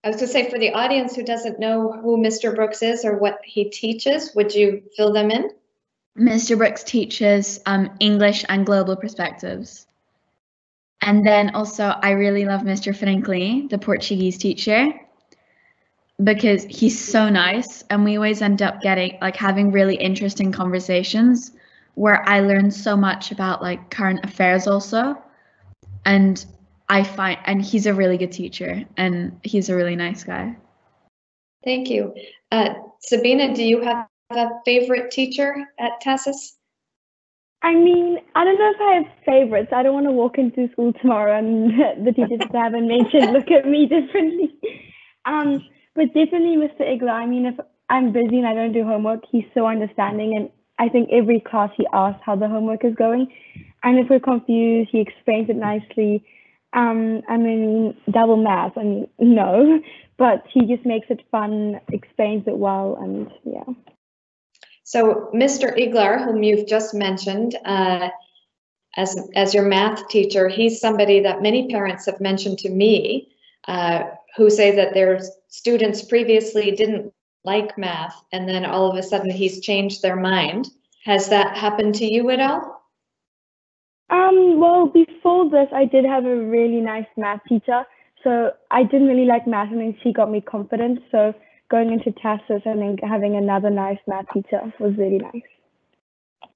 I was going to say, for the audience who doesn't know who Mr. Brooks is or what he teaches, would you fill them in? Mr. Brooks teaches English and global perspectives. And then also I really love Mr. Franklin, the Portuguese teacher, because he's so nice, and we always end up having really interesting conversations where I learn so much about like current affairs also. And he's a really good teacher, and he's a really nice guy. Thank you. Sabina, do you have a favorite teacher at Tacis? I mean, I don't know if I have favorites. I don't want to walk into school tomorrow and the teachers that I haven't mentioned look at me differently. But definitely Mr. Igler. I mean, if I'm busy and I don't do homework, he's so understanding, and I think every class he asks how the homework is going. And if we're confused, he explains it nicely. I mean, double math, I mean, no, but he just makes it fun, explains it well, and yeah. So Mr. Igler, whom you've just mentioned as your math teacher, he's somebody that many parents have mentioned to me who say that their students previously didn't like math, and then all of a sudden he's changed their mind. Has that happened to you at all? Well, before this, I did have a really nice math teacher. So I didn't really like math, and then she got me confident. So going into Tacis and then having another nice math teacher was really nice.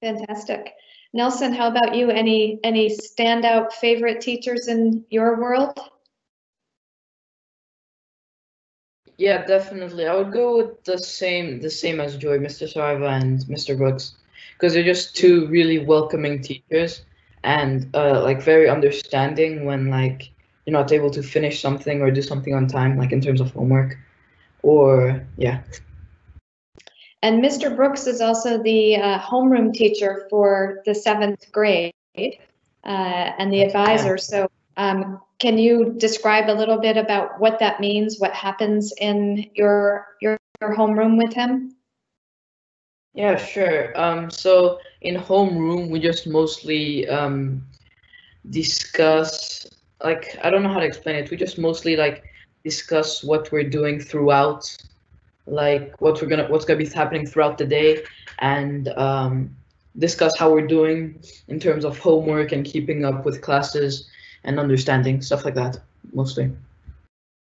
Fantastic. Nelson, how about you? Any standout favorite teachers in your world? Yeah, definitely. I would go with the same as Joy, Mr. Saraiva and Mr. Brooks, because they're just 2 really welcoming teachers, and like very understanding when like you're not able to finish something or do something on time, like in terms of homework, or yeah. And Mr. Brooks is also the homeroom teacher for the 7th grade and the advisor. So can you describe a little bit about what that means, what happens in your homeroom with him? Yeah, sure. So in homeroom, we just mostly discuss, like, I don't know how to explain it. We just mostly like discuss what we're doing throughout, like what's gonna be happening throughout the day, and discuss how we're doing in terms of homework and keeping up with classes and understanding stuff like that, mostly.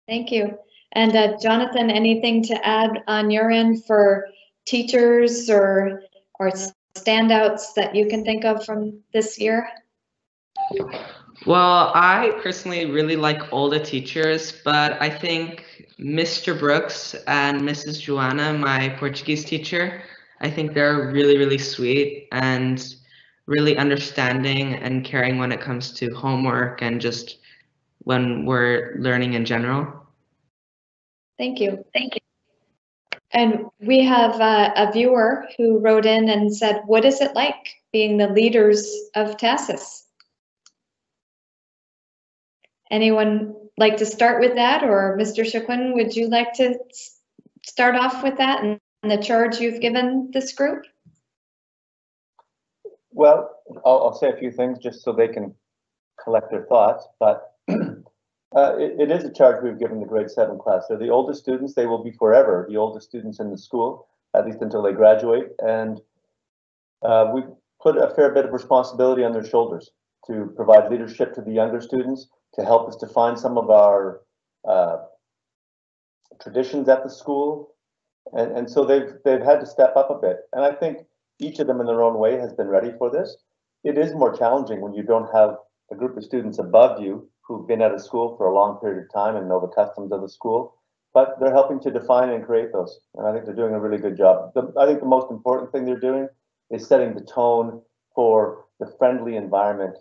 Thank you. And Jonathan, anything to add on your end for teachers or standouts that you can think of from this year? Well, I personally really like all the teachers, but I think Mr. Brooks and Mrs. Joanna, my Portuguese teacher, I think they're really, really sweet and really understanding and caring when it comes to homework and just when we're learning in general. Thank you. Thank you. And we have a viewer who wrote in and said, what is it like being the leaders of Tacis? Anyone like to start with that? Or Mr. Shaquin, would you like to start off with that and the charge you've given this group? Well, I'll say a few things just so they can collect their thoughts, but it is a charge we've given the grade 7 class. They're the oldest students. They will be forever the oldest students in the school, at least until they graduate. And we've put a fair bit of responsibility on their shoulders to provide leadership to the younger students, to help us define some of our traditions at the school. And so they've had to step up a bit. And I think each of them in their own way has been ready for this. It is more challenging when you don't have a group of students above you who've been at a school for a long period of time and know the customs of the school, but they're helping to define and create those. And I think they're doing a really good job. I think the most important thing they're doing is setting the tone for the friendly environment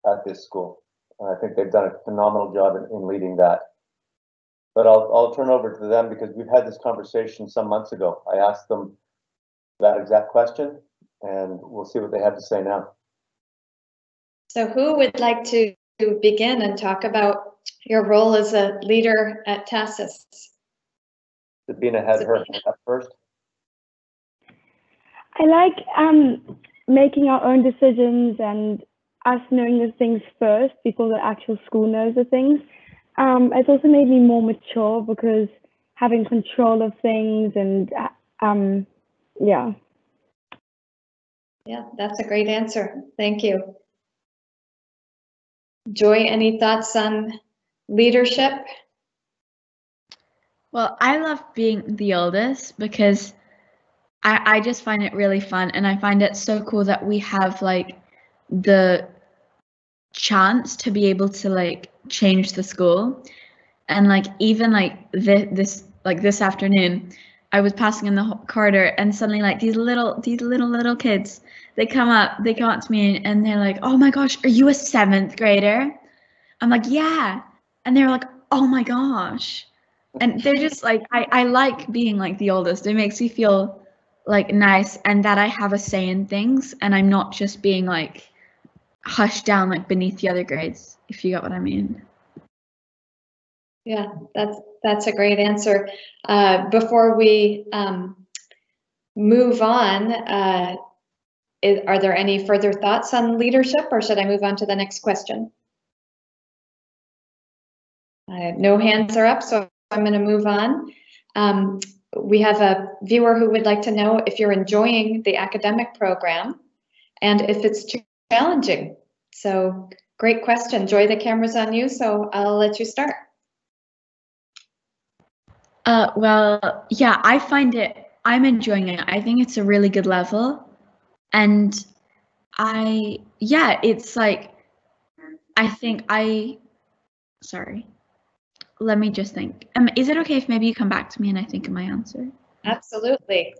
at this school. And I think they've done a phenomenal job in leading that. But I'll turn over to them because we've had this conversation some months ago. I asked them that exact question, and we'll see what they have to say now. So who would like to begin and talk about your role as a leader at Tacis? Sabina had her up first. I like making our own decisions and us knowing the things first before the actual school knows the things. It's also made me more mature because having control of things and yeah. Yeah, that's a great answer. Thank you. Joy, any thoughts on leadership? Well, I love being the oldest because I just find it really fun, and I find it so cool that we have like the chance to be able to like change the school. And like even like this afternoon, I was passing in the corridor, and suddenly like these little kids, they come up to me and they're like, "Oh my gosh, are you a 7th grader?" I'm like, "Yeah," and they're like, "Oh my gosh," and they're just like, I like being like the oldest. It makes me feel like nice, and that I have a say in things, and I'm not just being like hushed down like beneath the other grades, if you got what I mean. Yeah, that's a great answer. Before we move on, are there any further thoughts on leadership, or should I move on to the next question? No hands are up, so I'm going to move on. We have a viewer who would like to know if you're enjoying the academic program and if it's too challenging. So great question. Joy, the camera's on you, so I'll let you start. Well, yeah, I'm enjoying it. I think it's a really good level. And it's like, sorry, let me just think. Is it okay if maybe you come back to me and I think of my answer? Absolutely.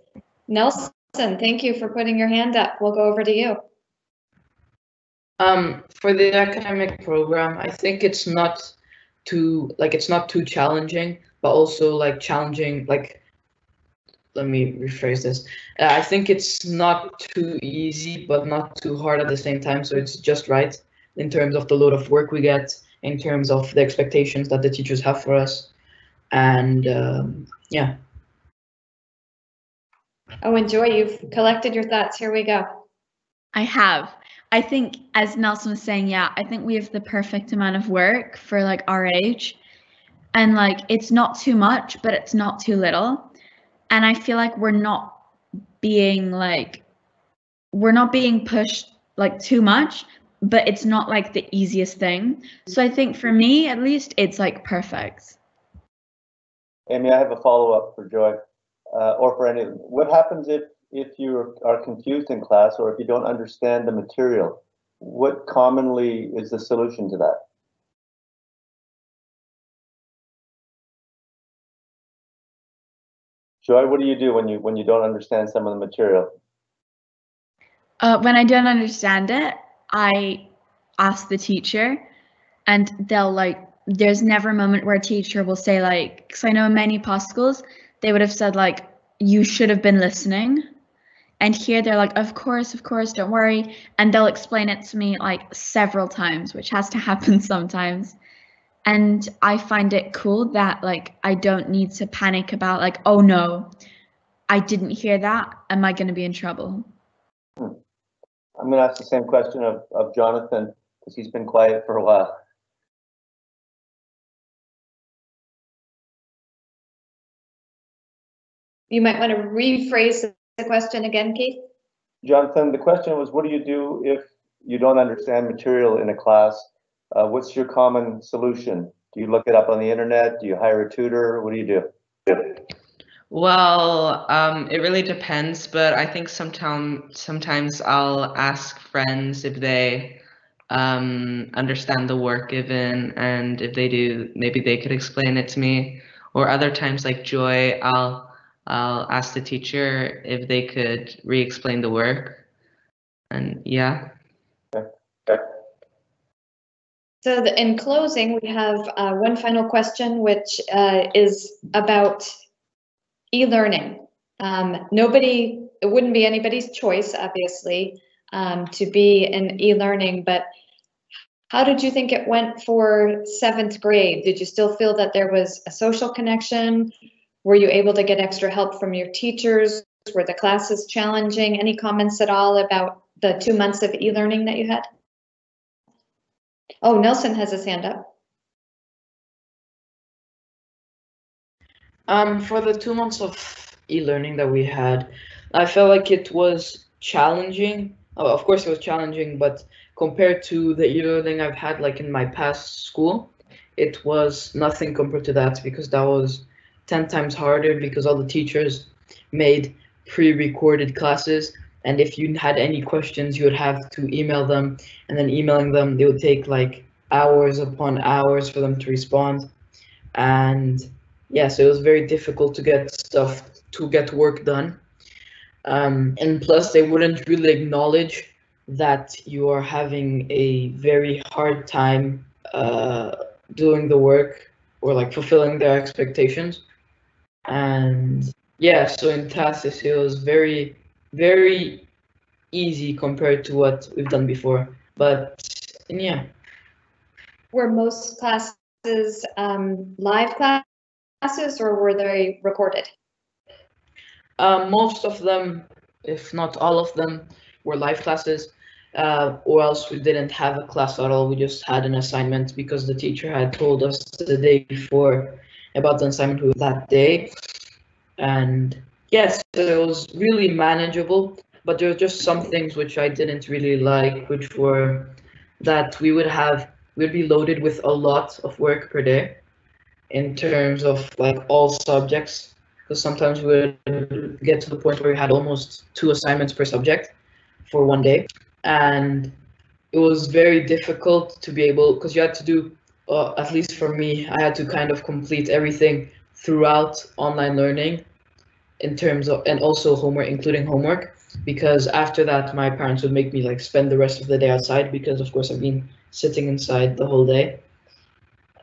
Nelson, thank you for putting your hand up. We'll go over to you. For the academic program, I think it's not too challenging, but also like challenging, like, let me rephrase this. I think it's not too easy, but not too hard at the same time. So it's just right in terms of the load of work we get, in terms of the expectations that the teachers have for us. And yeah. Oh, and Joy, you've collected your thoughts. Here we go. I have. I think, as Nelson was saying, yeah, I think we have the perfect amount of work for like our age. And like, it's not too much, but it's not too little. And I feel like we're not being pushed like too much, but it's not like the easiest thing. So I think for me, at least, it's like perfect. Amy, I have a follow-up for Joy, or for any. What happens if you are confused in class, or if you don't understand the material? What commonly is the solution to that? Joy, what do you do when you don't understand some of the material? When I don't understand it, I ask the teacher, and they'll like. There's never a moment where a teacher will say like, because I know in many past schools they would have said like, you should have been listening. And here they're like, of course, don't worry. And they'll explain it to me like several times, which has to happen sometimes. And I find it cool that like I don't need to panic about like, oh no, I didn't hear that. Am I going to be in trouble? I'm going to ask the same question of Jonathan, because he's been quiet for a while. You might want to rephrase the question again, Keith. Jonathan, the question was, what do you do if you don't understand material in a class? What's your common solution? Do you look it up on the internet? Do you hire a tutor? What do you do? Well, it really depends, but I think sometimes I'll ask friends if they understand the work given, and if they do, maybe they could explain it to me. Or other times, like Joy, I'll ask the teacher if they could re-explain the work. And yeah. Okay. So in closing, we have one final question, which is about e-learning. It wouldn't be anybody's choice, obviously, to be in e-learning, but how did you think it went for 7th grade? Did you still feel that there was a social connection? Were you able to get extra help from your teachers? Were the classes challenging? Any comments at all about the 2 months of e-learning that you had? Oh, Nelson has his hand up. For the 2 months of e-learning that we had, I felt like it was challenging. Oh, of course it was challenging, but compared to the e-learning I've had like in my past school, it was nothing compared to that, because that was 10 times harder, because all the teachers made pre-recorded classes, and if you had any questions you would have to email them, and then emailing them, it would take like hours upon hours for them to respond. And yeah, so it was very difficult to get work done. And plus they wouldn't really acknowledge that you are having a very hard time doing the work, or like fulfilling their expectations. And yeah, so in Tacis it was very, very easy compared to what we've done before. But yeah. Were most classes live classes, or were they recorded? Most of them, if not all of them, were live classes, or else we didn't have a class at all. We just had an assignment because the teacher had told us the day before about the assignment that day. And yes, it was really manageable, but there were just some things which I didn't really like, which were that we'd be loaded with a lot of work per day in terms of like all subjects, because sometimes we would get to the point where we had almost 2 assignments per subject for one day, and it was very difficult to be able, because you had to do, at least for me, I had to kind of complete everything throughout online learning in terms of, and also homework, including homework, because after that my parents would make me like spend the rest of the day outside, because of course I've been sitting inside the whole day.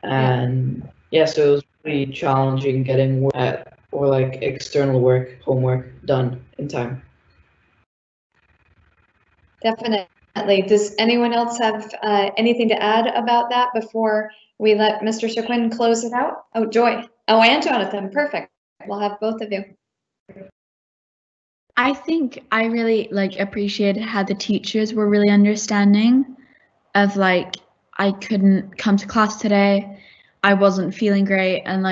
And yeah, so it was really challenging getting work or like external work, homework done in time. Definitely. Does anyone else have anything to add about that before we let Mr. Shaquin close it out? Oh, Joy. Oh, and Jonathan. Perfect. We'll have both of you. I think I really appreciated how the teachers were really understanding of I couldn't come to class today, I wasn't feeling great, and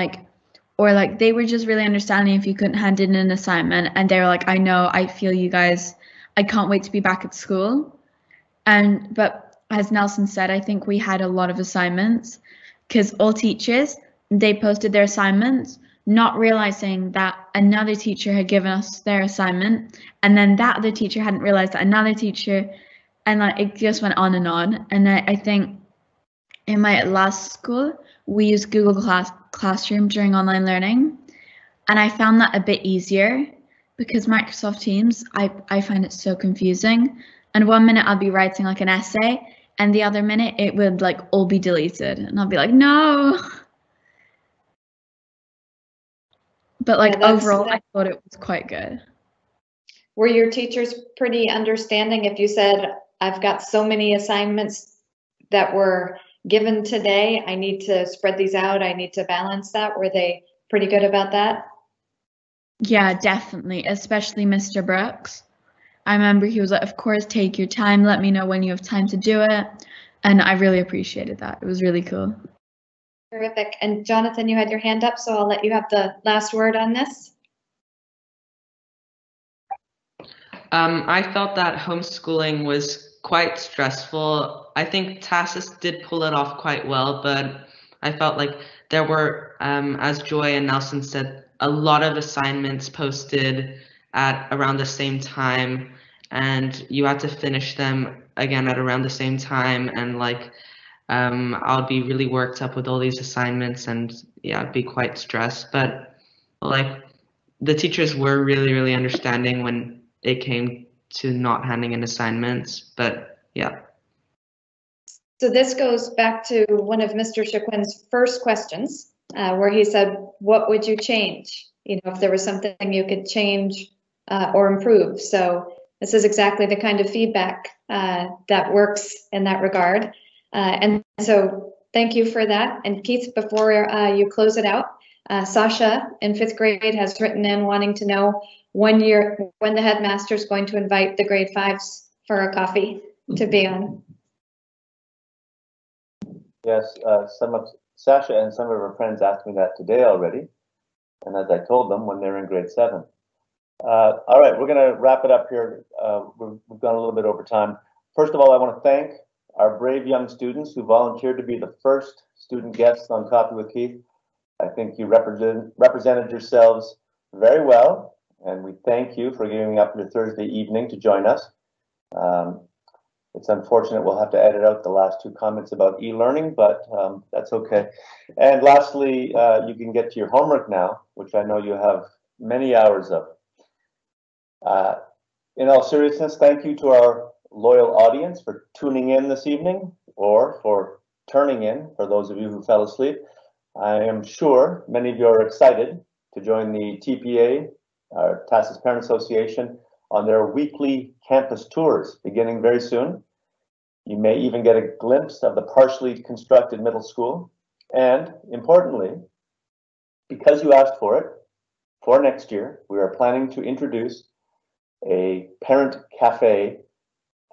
or they were just really understanding if you couldn't hand in an assignment, and they were like, I know, I feel you guys, I can't wait to be back at school. But as Nelson said, I think we had a lot of assignments because all teachers, they posted their assignments, not realizing that another teacher had given us their assignment, and then that other teacher hadn't realized that another teacher, and it just went on. And I think in my last school, we used Google Classroom during online learning, and I found that a bit easier because Microsoft Teams, I find it so confusing. And one minute I'll be writing an essay, and the other minute it would all be deleted, and I'll be like, no. But overall, I thought it was quite good. Were your teachers pretty understanding if you said, I've got so many assignments that were given today, I need to spread these out, I need to balance that? Were they pretty good about that? Yeah, definitely, especially Mr. Brooks. I remember he was like, of course, take your time, let me know when you have time to do it. And I really appreciated that. It was really cool. Terrific. And Jonathan, you had your hand up, so I'll let you have the last word on this. I felt that homeschooling was quite stressful. I think Tacis did pull it off quite well, but I felt like there were, as Joy and Nelson said, a lot of assignments posted at around the same time, and you had to finish them again at around the same time, and I'll be really worked up with all these assignments, and yeah, I'd be quite stressed. But the teachers were really, really understanding when it came to not handing in assignments, but yeah. So this goes back to one of Mr. Chiquin's first questions, where he said, what would you change? If there was something you could change or improve. So this is exactly the kind of feedback that works in that regard. And so thank you for that. And Keith, before you close it out, Sasha in 5th grade has written in wanting to know when the headmaster is going to invite the grade 5s for a coffee to be on. Yes, Sasha and some of her friends asked me that today already, and as I told them, when they're in grade 7. All right, we're going to wrap it up here. We've gone a little bit over time. First of all, I want to thank our brave young students who volunteered to be the first student guests on Coffee with Keith. I think you represented yourselves very well, and we thank you for giving up your Thursday evening to join us. It's unfortunate we'll have to edit out the last 2 comments about e-learning, but that's okay. And lastly, you can get to your homework now, which I know you have many hours of. In all seriousness, thank you to our loyal audience for tuning in this evening, or for turning in, for those of you who fell asleep. I am sure many of you are excited to join the TPA, our Tacis Parent Association, on their weekly campus tours beginning very soon. You may even get a glimpse of the partially constructed middle school. And importantly, because you asked for it, for next year, we are planning to introduce a parent cafe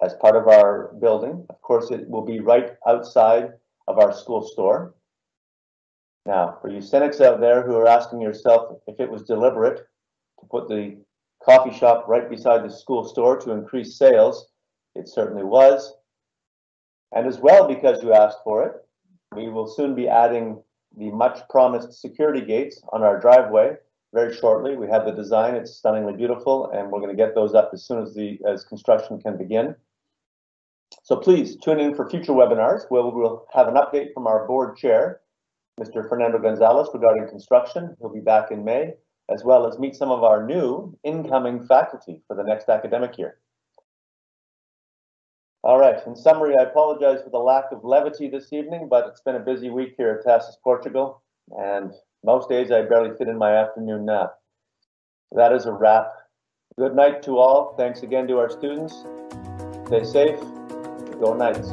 as part of our building. Of course, it will be right outside of our school store. Now, for you cynics out there who are asking yourself if it was deliberate to put the coffee shop right beside the school store to increase sales, it certainly was. And as well, because you asked for it, we will soon be adding the much promised security gates on our driveway very shortly. We have the design, it's stunningly beautiful, and we're going to get those up as soon as construction can begin. So please tune in for future webinars where we'll have an update from our board chair, Mr. Fernando Gonzalez, regarding construction. He'll be back in May, as well as meet some of our new incoming faculty for the next academic year. All right, in summary, I apologize for the lack of levity this evening, but it's been a busy week here at Tacis, Portugal, and most days I barely fit in my afternoon nap. That is a wrap. Good night to all. Thanks again to our students. Stay safe. Go Knights.